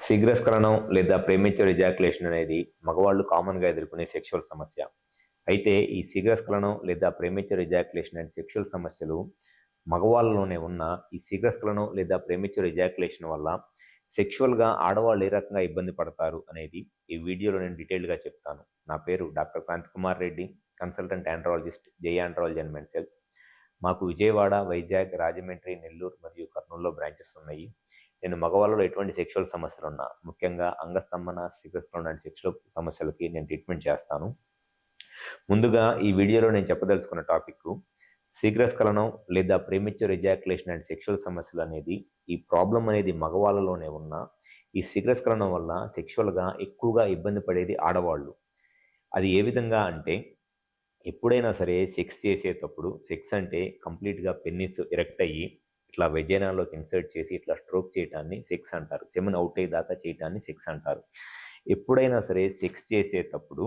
శీఘ్రస్ఖలనం లేదా premature ejaculation అనేది మగవాళ్ళు కామన్గా ఎదుర్కొనే సెక్షువల్ సమస్య. అయితే ఈ శీఘ్రస్ఖలనం లేదా ప్రీమెచ్యూర్ ఎజాక్యులేషన్ అనే సెక్షువల్ సమస్యలు మగవాళ్ళలోనే ఉన్న ఈ శీఘ్రస్ఖలనం లేదా ప్రీమెచ్యూర్ ఎజాక్యులేషన్ వల్ల సెక్షువల్గా ఆడవాళ్ళు ఏ రకంగా ఇబ్బంది పడతారు అనేది ఈ వీడియోలో నేను డీటెయిల్గా చెప్తాను. నా పేరు doctor Kranthi Kumar Reddy, consultant andrologist, Jai andrology and mens health. మాకు విజయవాడ, వైజాగ్, రాజమండ్రి, నెల్లూరు మరియు కర్నూలులో బ్రాంచెస్ ఉన్నాయి. నేను మగవాళ్ళలో ఎటువంటి సెక్షువల్ సమస్యలు ఉన్నా, ముఖ్యంగా అంగస్తంభన, శీఘ్రస్ఖలనం లాంటి సెక్షువల్ సమస్యలకి నేను ట్రీట్మెంట్ చేస్తాను. ముందుగా ఈ వీడియోలో నేను చెప్పదలుచుకున్న టాపిక్ శీఘ్రస్ఖలనం లేదా ప్రీమెచ్యూర్ ఎజాక్యులేషన్ అండ్ సెక్షువల్ సమస్యలు అనేది ఈ ప్రాబ్లం అనేది మగవాళ్ళలోనే ఉన్న ఈ శీఘ్రస్ఖలనం వల్ల సెక్షువల్గా ఎక్కువగా ఇబ్బంది పడేది ఆడవాళ్ళు. అది ఏ విధంగా అంటే, ఎప్పుడైనా సరే సెక్స్ చేసేటప్పుడు, సెక్స్ అంటే కంప్లీట్గా పెన్నిస్ ఎరెక్ట్ అయ్యి ఇట్లా వెజైనాలోకి ఇన్సర్ట్ చేసి ఇట్లా స్ట్రోక్ చేయటాన్ని సెక్స్ అంటారు. సెమెన్ అవుట్ అయ్యేదాకా చేయటాన్ని సెక్స్ అంటారు. ఎప్పుడైనా సరే సెక్స్ చేసేటప్పుడు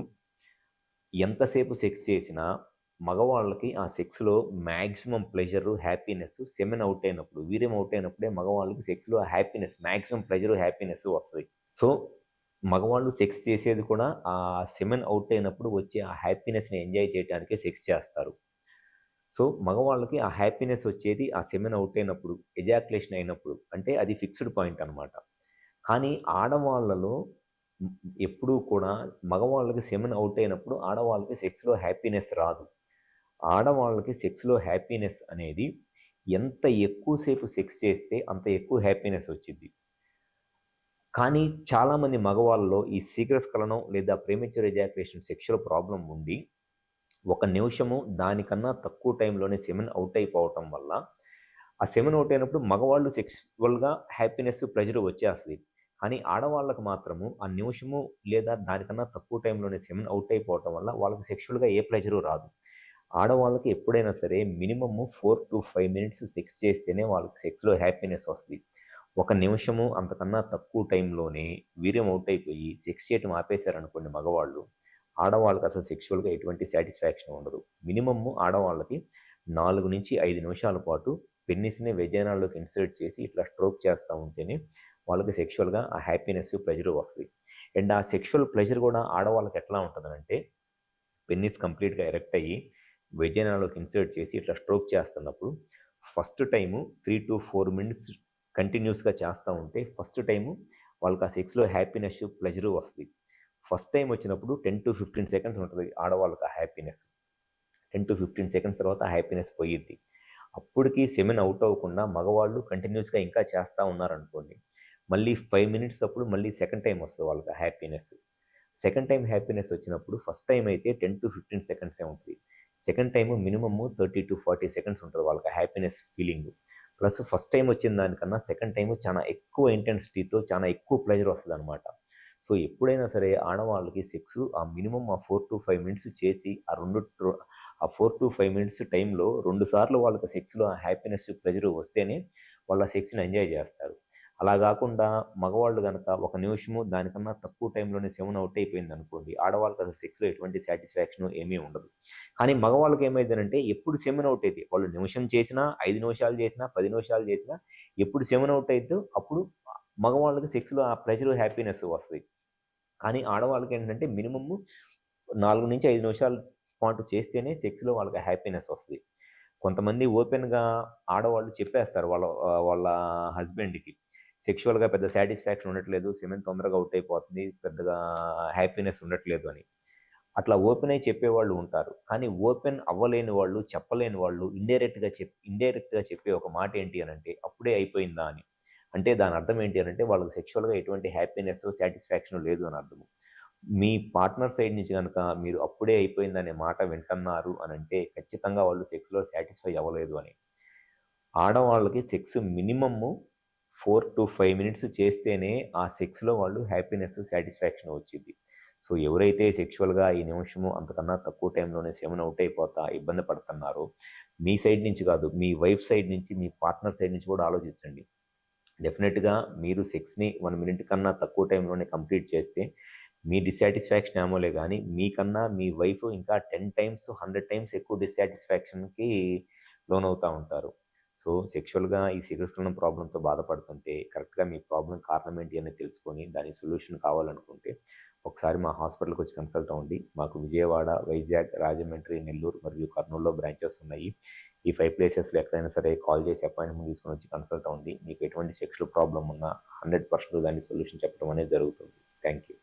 ఎంతసేపు సెక్స్ చేసినా మగవాళ్ళకి ఆ సెక్స్లో maximum pleasure, happiness semen out అయినప్పుడు, వీర్యం అవుట్ అయినప్పుడే మగవాళ్ళకి సెక్స్లో హ్యాపీనెస్, మ్యాక్సిమం ప్లెజరు, హ్యాపీనెస్ వస్తుంది. సో మగవాళ్ళు సెక్స్ చేసేది కూడా ఆ సెమెన్ అవుట్ అయినప్పుడు వచ్చే ఆ హ్యాపీనెస్ని ఎంజాయ్ చేయడానికే సెక్స్ చేస్తారు. సో మగవాళ్ళకి ఆ హ్యాపీనెస్ వచ్చేది ఆ సెమెన్ అవుట్ అయినప్పుడు, ఎజాక్యులేషన్ అయినప్పుడు, అంటే అది ఫిక్స్డ్ పాయింట్ అనమాట. కానీ ఆడవాళ్ళలో ఎప్పుడూ కూడా మగవాళ్ళకి సెమెన్ అవుట్ అయినప్పుడు ఆడవాళ్ళకి సెక్స్లో హ్యాపీనెస్ రాదు. ఆడవాళ్ళకి సెక్స్లో హ్యాపీనెస్ అనేది ఎంత ఎక్కువసేపు సెక్స్ చేస్తే అంత ఎక్కువ హ్యాపీనెస్ వచ్చింది. కానీ చాలామంది మగవాళ్ళలో ఈ శీఘ్రస్ఖలనం లేదా ప్రీమెచ్యూర్ ఎజాక్యులేషన్ సెక్షువల్ ప్రాబ్లం ఉండి 1 నిమిషము దానికన్నా తక్కువ టైంలోనే సెమెన్ అవుట్ అయిపోవటం వల్ల ఆ సెమెన్ అవుట్ అయినప్పుడు మగవాళ్ళు సెక్సువల్గా హ్యాపీనెస్, ప్లెజర్ వచ్చేస్తుంది. కానీ ఆడవాళ్ళకు మాత్రము ఆ నిమిషము లేదా దానికన్నా తక్కువ టైంలోనే సెమెన్ అవుట్ అయిపోవటం వల్ల వాళ్ళకి సెక్షువల్గా ఏ ప్లెజరు రాదు. ఆడవాళ్ళకి ఎప్పుడైనా సరే మినిమమ్ 4 to 5 మినిట్స్ సెక్స్ చేస్తేనే వాళ్ళకి సెక్స్లో హ్యాపీనెస్ వస్తుంది. 1 నిమిషము అంతకన్నా తక్కువ టైంలోనే వీర్యం అవుట్ అయిపోయి సెక్స్ చేయటం ఆపేశారనుకోండి మగవాళ్ళు, ఆడవాళ్ళకి అసలు సెక్షువల్గా ఎటువంటి సాటిస్ఫాక్షన్ ఉండదు. మినిమమ్ ఆడవాళ్ళకి 4 నుంచి 5 నిమిషాల పాటు పెన్నిస్ని వెజైనాల్లోకి ఇన్సర్ట్ చేసి ఇట్లా స్ట్రోక్ చేస్తూ ఉంటేనే వాళ్ళకి సెక్షువల్గా ఆ హ్యాపీనెస్, ప్లెజర్ వస్తుంది. అండ్ ఆ సెక్షువల్ ప్లెజర్ కూడా ఆడవాళ్ళకి ఎట్లా ఉంటుందంటే, పెన్నిస్ కంప్లీట్గా ఎరెక్ట్ అయ్యి వెజైనాలోకి ఇన్సర్ట్ చేసి ఇట్లా స్ట్రోక్ చేస్తున్నప్పుడు ఫస్ట్ టైము 3 to 4 మినిట్స్ కంటిన్యూస్గా చేస్తూ ఉంటే ఫస్ట్ టైము వాళ్ళకి ఆ సెక్స్లో హ్యాపీనెస్, ప్లెజరు వస్తుంది. ఫస్ట్ టైం వచ్చినప్పుడు 10 to 15 సెకండ్స్ ఉంటుంది ఆడవాళ్ళకి ఆ హ్యాపీనెస్. 10 to 15 సెకండ్స్ తర్వాత ఆ హ్యాపీనెస్ పోయిద్ది. అప్పటికి సెమెన్ అవుట్ అవ్వకుండా మగవాళ్ళు కంటిన్యూస్గా ఇంకా చేస్తూ ఉన్నారనుకోండి, మళ్ళీ 5 మినిట్స్ అప్పుడు మళ్ళీ సెకండ్ టైం వస్తుంది వాళ్ళకి హ్యాపీనెస్. సెకండ్ టైం హ్యాపీనెస్ వచ్చినప్పుడు ఫస్ట్ టైం అయితే 10 to 15 సెకండ్సే ఉంటుంది. Second time minimum 30 to 40 seconds ఉంటుంది వాళ్ళకి happiness feeling. Plus first time వచ్చిన దానికన్నా సెకండ్ టైము చాలా ఎక్కువ ఇంటెన్సిటీతో చాలా ఎక్కువ ప్లెజర్ వస్తుంది అనమాట. సో ఎప్పుడైనా సరే ఆడవాళ్ళకి సెక్స్ ఆ మినిమమ్ ఆ 4 to 5 మినిట్స్ చేసి ఆ 4 to 5 మినిట్స్ టైంలో 2 సార్లు వాళ్ళకి సెక్స్లో ఆ హ్యాపీనెస్, ప్లెజర్ వస్తేనే వాళ్ళ సెక్స్ని ఎంజాయ్ చేస్తారు. అలా కాకుండా మగవాళ్ళు కనుక 1 నిమిషము దానికన్నా తక్కువ టైంలోనే సెమెన్ అవుట్ అయిపోయింది అనుకోండి, ఆడవాళ్ళకి అసలు సెక్స్లో ఎటువంటి సాటిస్ఫాక్షన్ ఏమీ ఉండదు. కానీ మగవాళ్ళకి ఏమైందంటే, ఎప్పుడు సెమెన్ అవుట్ అయితే వాళ్ళు నిమిషం చేసినా, 5 నిమిషాలు చేసినా, 10 నిమిషాలు చేసినా, ఎప్పుడు సెమెన్ అవుట్ అయితే అప్పుడు మగవాళ్ళకి సెక్స్లో ఆ ప్లెజర్, హ్యాపీనెస్ వస్తుంది. కానీ ఆడవాళ్ళకి ఏంటంటే మినిమమ్ 4 నుంచి 5 నిమిషాల పాటు చేస్తేనే సెక్స్లో వాళ్ళకి హ్యాపీనెస్ వస్తుంది. కొంతమంది ఓపెన్గా ఆడవాళ్ళు చెప్పేస్తారు వాళ్ళ హస్బెండ్కి, సెక్షువల్గా పెద్ద సాటిస్ఫాక్షన్ ఉండట్లేదు, సెమెన్ తొందరగా అవుట్ అయిపోతుంది, పెద్దగా హ్యాపీనెస్ ఉండట్లేదు అని. అట్లా ఓపెన్ అయి చెప్పేవాళ్ళు ఉంటారు. కానీ ఓపెన్ అవ్వలేని వాళ్ళు, చెప్పలేని వాళ్ళు ఇండైరెక్ట్గా చెప్పే ఒక మాట ఏంటి అనంటే, అప్పుడే అయిపోయిందా అని. అంటే దాని అర్థం ఏంటి అనంటే, వాళ్ళకి సెక్షువల్గా ఎటువంటి హ్యాపీనెస్, సాటిస్ఫాక్షన్ లేదు అని అర్థము. మీ పార్ట్నర్ సైడ్ నుంచి కనుక మీరు అప్పుడే అయిపోయిందనే మాట వింటున్నారు అనంటే ఖచ్చితంగా వాళ్ళు సెక్స్లో సాటిస్ఫై అవ్వలేదు అని. ఆడవాళ్ళకి సెక్స్ మినిమమ్ 4 to 5 మినిట్స్ చేస్తేనే ఆ సెక్స్లో వాళ్ళు హ్యాపీనెస్, సాటిస్ఫాక్షన్ వచ్చింది. సో ఎవరైతే సెక్షువల్గా ఈ నిమిషము అంతకన్నా తక్కువ టైంలోనే సెమెన్ అవుట్ అయిపోతా ఇబ్బంది పడుతున్నారో, మీ సైడ్ నుంచి కాదు, మీ వైఫ్ సైడ్ నుంచి, మీ పార్ట్నర్ సైడ్ నుంచి కూడా ఆలోచించండి. డెఫినెట్గా మీరు సెక్స్ని 1 మినిట్ కన్నా తక్కువ టైంలోనే కంప్లీట్ చేస్తే మీ డిస్సాటిస్ఫాక్షన్ ఏమోలే కానీ మీకన్నా మీ వైఫ్ ఇంకా 10 టైమ్స్, 100 టైమ్స్ ఎక్కువ డిస్సాటిస్ఫాక్షన్కి లోనవుతూ ఉంటారు. సో, సెక్షువల్‌గా ఈ శీఘ్రస్ఖలనం ప్రాబ్లమ్‌తో బాధపడుతుంటే కరెక్ట్‌గా మీ ప్రాబ్లమ్ కారణం ఏంటి అనేది తెలుసుకొని దానికి సొల్యూషన్ కావాలనుకుంటే ఒకసారి మా హాస్పిటల్‌కొచ్చి కన్సల్ట్ అవ్వండి. మాకు విజయవాడ, వైజాగ్, రాజమండ్రి, నెల్లూరు మరియు కర్నూలులో బ్రాంచెస్ ఉన్నాయి. ఈ 5 ప్లేసెస్‌లో ఎక్కడైనా సరే కాల్ చేసి అపాయింట్‌మెంట్ తీసుకొని వచ్చి కన్సల్ట్ అవ్వండి. మీకు ఎటువంటి సెక్షువల్ ప్రాబ్లమ్ ఉన్నా 100% దానికి సొల్యూషన్ చెప్పడం అనేది జరుగుతుంది. Thank you.